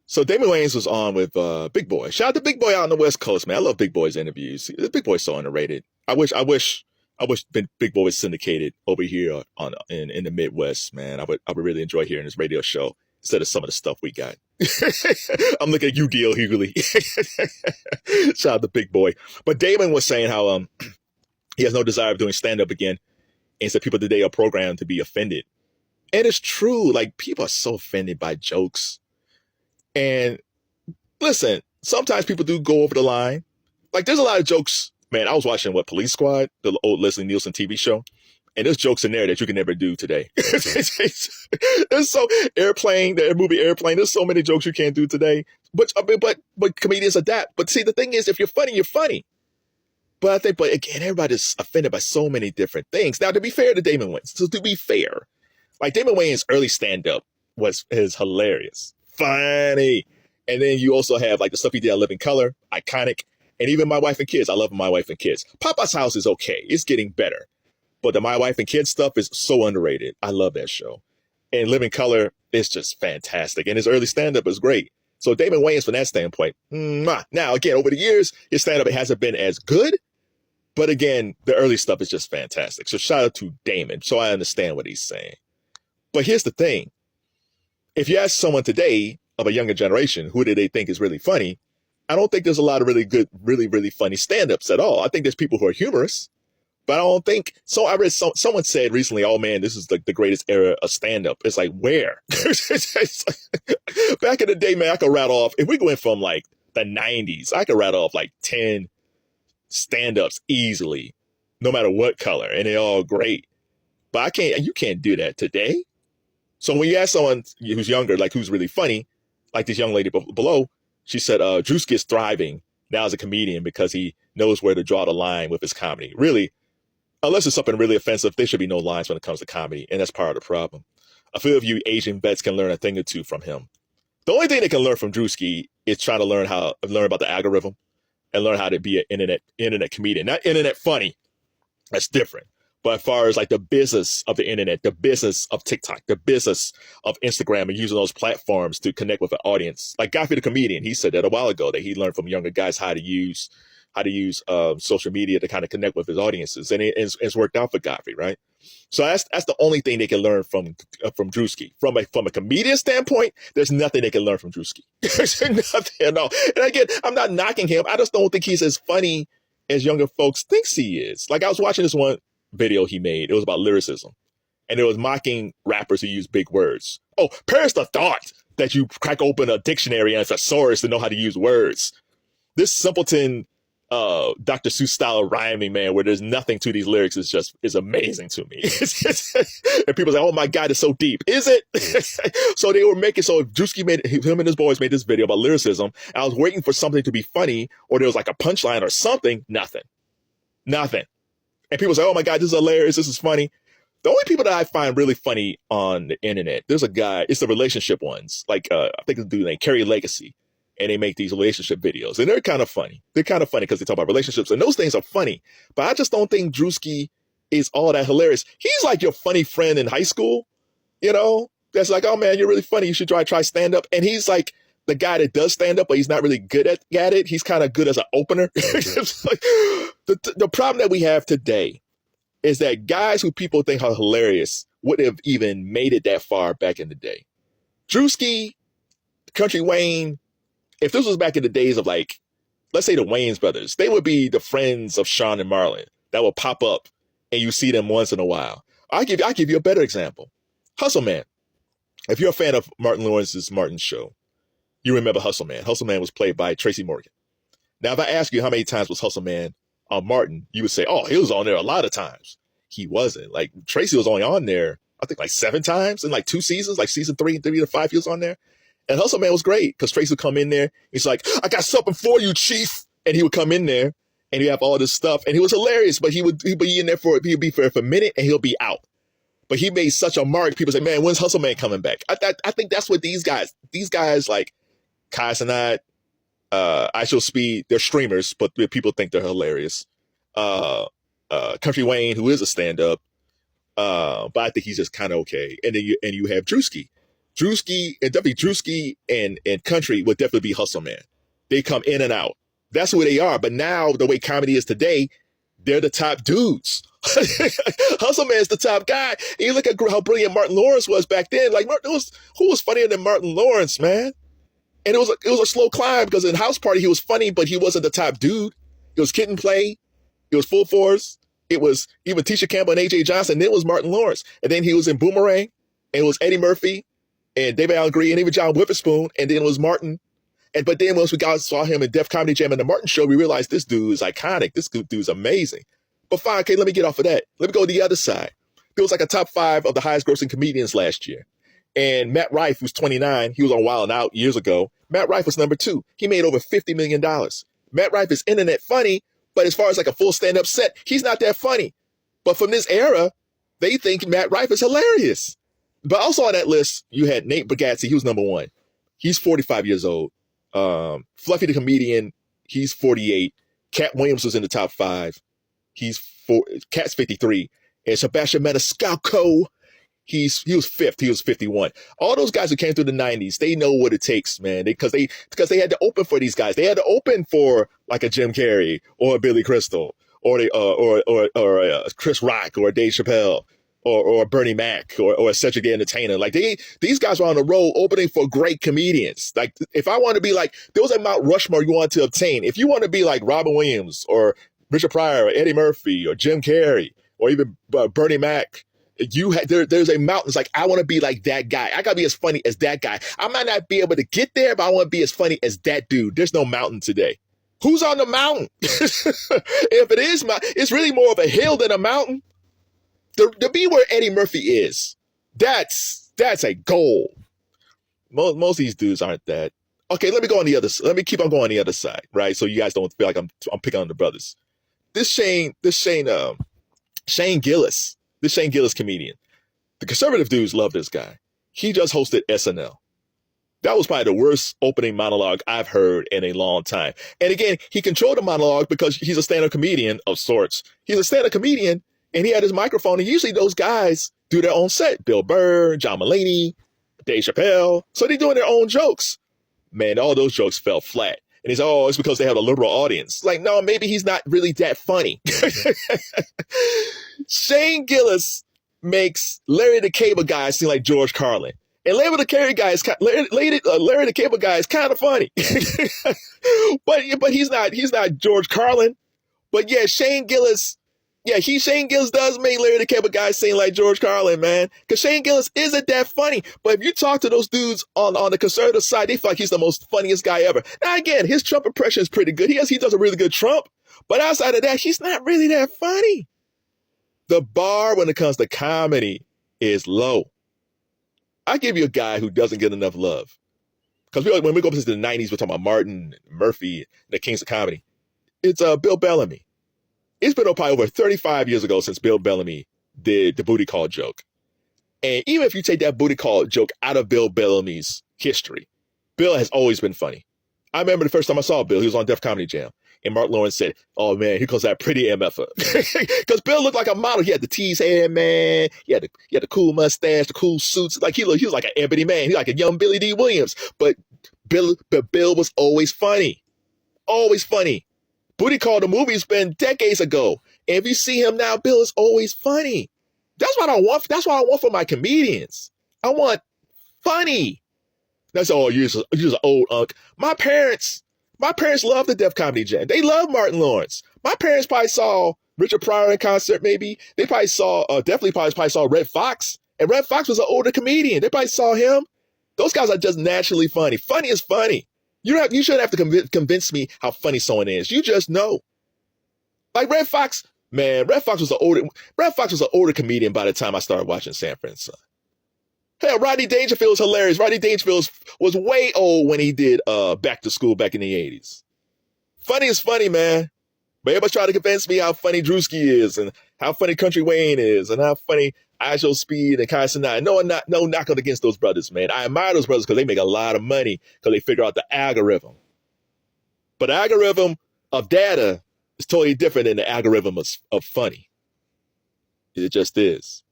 So Damon Wayans was on with Big Boy. Shout out to Big Boy out on the West Coast, man. I love Big Boy's interviews. Big Boy's so underrated. I wish Big Boy was syndicated over here in the Midwest, man. I would really enjoy hearing his radio show instead of some of the stuff we got. I'm looking at you, Gil Hughley. Shout out to Big Boy. But Damon was saying how he has no desire of doing stand up again, and said people today are programmed to be offended, and it's true. Like, people are so offended by jokes. And listen, sometimes people do go over the line. Like, there's a lot of jokes. Man, I was watching Police Squad, the old Leslie Nielsen TV show, and there's jokes in there that you can never do today. There's so the movie Airplane. There's so many jokes you can't do today. But comedians adapt. But see, the thing is, if you're funny, you're funny. But again, everybody's offended by so many different things. Now, to be fair to Damon Wayans, like Damon Wayans' early stand-up is hilarious. Funny. And then you also have like the stuff he did on Living Color, iconic. And even My Wife and Kids. I love My Wife and Kids. Papa's House is okay. It's getting better. But the My Wife and Kids stuff is so underrated. I love that show. And Living Color is just fantastic. And his early stand-up is great. So Damon Wayans, from that standpoint, now, again, over the years, his stand-up hasn't been as good. But again, the early stuff is just fantastic. So shout out to Damon. So I understand what he's saying. But here's the thing. If you ask someone today of a younger generation, who do they think is really funny? I don't think there's a lot of really good, really, really funny stand-ups at all. I think there's people who are humorous, but I don't think so. I read someone said recently, oh man, this is the greatest era of stand-up. It's like, where? Back in the day, man, I could rattle off, if we go in from like the 90s, I could rattle off like 10 stand-ups easily, no matter what color, and they're all great. But you can't do that today. So when you ask someone who's younger, like who's really funny, like this young lady below, she said, Druski is thriving now as a comedian because he knows where to draw the line with his comedy. Really, unless it's something really offensive, there should be no lines when it comes to comedy, and that's part of the problem. A few of you Asian vets can learn a thing or two from him. The only thing they can learn from Druski is try to learn about the algorithm and learn how to be an internet comedian, not internet funny. That's different. But as far as like the business of the internet, the business of TikTok, the business of Instagram and using those platforms to connect with an audience, like Godfrey the comedian, he said that a while ago that he learned from younger guys how to use social media to kind of connect with his audiences, and it's worked out for Godfrey, right? So that's the only thing they can learn from Druski. From a comedian standpoint, there's nothing they can learn from Druski. There's nothing at all. And again, I'm not knocking him. I just don't think he's as funny as younger folks thinks he is. Like, I was watching this one video he made. It was about lyricism, and it was mocking rappers who use big words. Oh, perish the thought that you crack open a dictionary and a thesaurus to know how to use words. This simpleton Dr. Seuss style of rhyming, man, where there's nothing to these lyrics is amazing to me. And people say, oh my God, it's so deep. Is it? So him and his boys made this video about lyricism. I was waiting for something to be funny, or there was like a punchline or something. Nothing. And people say, oh my God, this is hilarious. This is funny. The only people that I find really funny on the internet, there's a guy, it's the relationship ones. Like, I think it's a dude named Carrie Legacy. And they make these relationship videos. And they're kind of funny. They're kind of funny because they talk about relationships. And those things are funny. But I just don't think Druski is all that hilarious. He's like your funny friend in high school, you know? That's like, oh man, you're really funny. You should try stand up. And he's like the guy that does stand up, but he's not really good at it. He's kind of good as an opener. It's like, the problem that we have today is that guys who people think are hilarious wouldn't have even made it that far back in the day. Druski, Country Wayne, if this was back in the days of, like, let's say the Wayans brothers, they would be the friends of Sean and Marlon that would pop up and you see them once in a while. I'll give you a better example. Hustle Man. If you're a fan of Martin Lawrence's Martin Show, you remember Hustle Man. Hustle Man was played by Tracy Morgan. Now, if I ask you how many times was Hustle Man on Martin, you would say, oh, he was on there a lot of times. He wasn't. Like, Tracy was only on there, I think, like 7 times in like 2 seasons, like season 3 to 5, he was on there. And Hustle Man was great because Tracy would come in there. He's like, I got something for you, Chief. And he would come in there and he'd have all this stuff. And he was hilarious, but he'd be in there he'd be for a minute and he'll be out. But he made such a mark. People say, man, when's Hustle Man coming back? I think that's what these guys like Kai Cenat, Show Speed, they're streamers, but people think they're hilarious. Country Wayne, who is a stand-up, but I think he's just kind of okay. And then you have Druski. Druski and definitely Druski and Country would definitely be Hustle Man. They come in and out. That's who they are. But now the way comedy is today, they're the top dudes. Hustle Man's the top guy. And you look at how brilliant Martin Lawrence was back then. Like, who was funnier than Martin Lawrence, man? And it was a slow climb because in House Party he was funny, but he wasn't the top dude. It was Kid and Play. It was Full Force. It was even Tisha Campbell and AJ Johnson. Then it was Martin Lawrence. And then he was in Boomerang. And it was Eddie Murphy and David Allen Greene and even John Witherspoon. And then it was Martin. But then once we saw him in Def Comedy Jam and the Martin Show, we realized this dude is iconic. This dude's amazing. But fine, okay, let me get off of that. Let me go to the other side. There was like a top 5 of the highest grossing comedians last year. And Matt Rife, who's 29, he was on Wild 'N Out years ago. Matt Rife was number 2. He made over $50 million. Matt Rife is internet funny, but as far as like a full stand-up set, he's not that funny. But from this era, they think Matt Rife is hilarious. But also on that list, you had Nate Bargatze. He was number 1. He's 45 years old. Fluffy the Comedian, he's 48. Cat Williams was in the top 5. Cat's 53. And Sebastian Maniscalco, he was 5th. He was 51. All those guys who came through the 90s, they know what it takes, man. Because they had to open for these guys. They had to open for like a Jim Carrey or a Billy Crystal or Chris Rock or Dave Chappelle or Bernie Mac or a Cedric the Entertainer. Like these guys were on the road opening for great comedians. Like if I want to be like, there was a Mount Rushmore you want to obtain. If you want to be like Robin Williams or Richard Pryor or Eddie Murphy or Jim Carrey or even Bernie Mac, there's a mountain. It's like, I want to be like that guy. I got to be as funny as that guy. I might not be able to get there, but I want to be as funny as that dude. There's no mountain today. Who's on the mountain? If it is, it's really more of a hill than a mountain. To be where Eddie Murphy is, that's a goal. Most of these dudes aren't that. Okay, let me go on the other side. Let me keep on going on the other side, right? So you guys don't feel like I'm picking on the brothers. Shane Gillis comedian. The conservative dudes love this guy. He just hosted SNL. That was probably the worst opening monologue I've heard in a long time. And again, he controlled the monologue because he's a stand-up comedian of sorts. He's a stand-up comedian, and he had his microphone. And usually those guys do their own set. Bill Burr, John Mulaney, Dave Chappelle. So they're doing their own jokes. Man, all those jokes fell flat. And he's, it's because they have a liberal audience. Like, no, maybe he's not really that funny. Shane Gillis makes Larry the Cable Guy seem like George Carlin. And Larry the Cable Guy is kind of funny. but he's not George Carlin. But yeah, Shane Gillis does make Larry the Cable Guy seem like George Carlin, man. Because Shane Gillis isn't that funny. But if you talk to those dudes on the conservative side, they feel like he's the most funniest guy ever. Now, again, his Trump impression is pretty good. He does a really good Trump. But outside of that, he's not really that funny. The bar when it comes to comedy is low. I give you a guy who doesn't get enough love. Because when we go to the 90s, we're talking about Martin, Murphy, and the kings of comedy. It's Bill Bellamy. It's been probably over 35 years ago since Bill Bellamy did the booty call joke. And even if you take that booty call joke out of Bill Bellamy's history, Bill has always been funny. I remember the first time I saw Bill, he was on Def Comedy Jam. And Mark Lawrence said, "Oh man, here comes that pretty MFer." Because Bill looked like a model. He had the tease hair, man. He had the cool mustache, the cool suits. Like he was like an ebony man. He was like a young Billy D. Williams. But Bill was always funny. Always funny. Booty Call the movie's been decades ago. And if you see him now, Bill is always funny. That's what I want. That's what I want for my comedians. I want funny. That's all. You're just an old unk. My parents love the Def Comedy Jam. They love Martin Lawrence. My parents probably saw Richard Pryor in concert, maybe. They probably saw, probably saw Red Fox. And Red Fox was an older comedian. They probably saw him. Those guys are just naturally funny. Funny is funny. You shouldn't have to convince me how funny someone is. You just know. Like Red Fox, man, Red Fox was an older comedian by the time I started watching Sanford and Son. Hell, Rodney Dangerfield was hilarious. Rodney Dangerfield was way old when he did Back to School back in the 80s. Funny is funny, man. But everybody try to convince me how funny Druski is and how funny Country Wayne is and how funny Ijo Speed and Kai Sinai. No knocking against those brothers, man. I admire those brothers because they make a lot of money because they figure out the algorithm. But the algorithm of data is totally different than the algorithm of funny. It just is.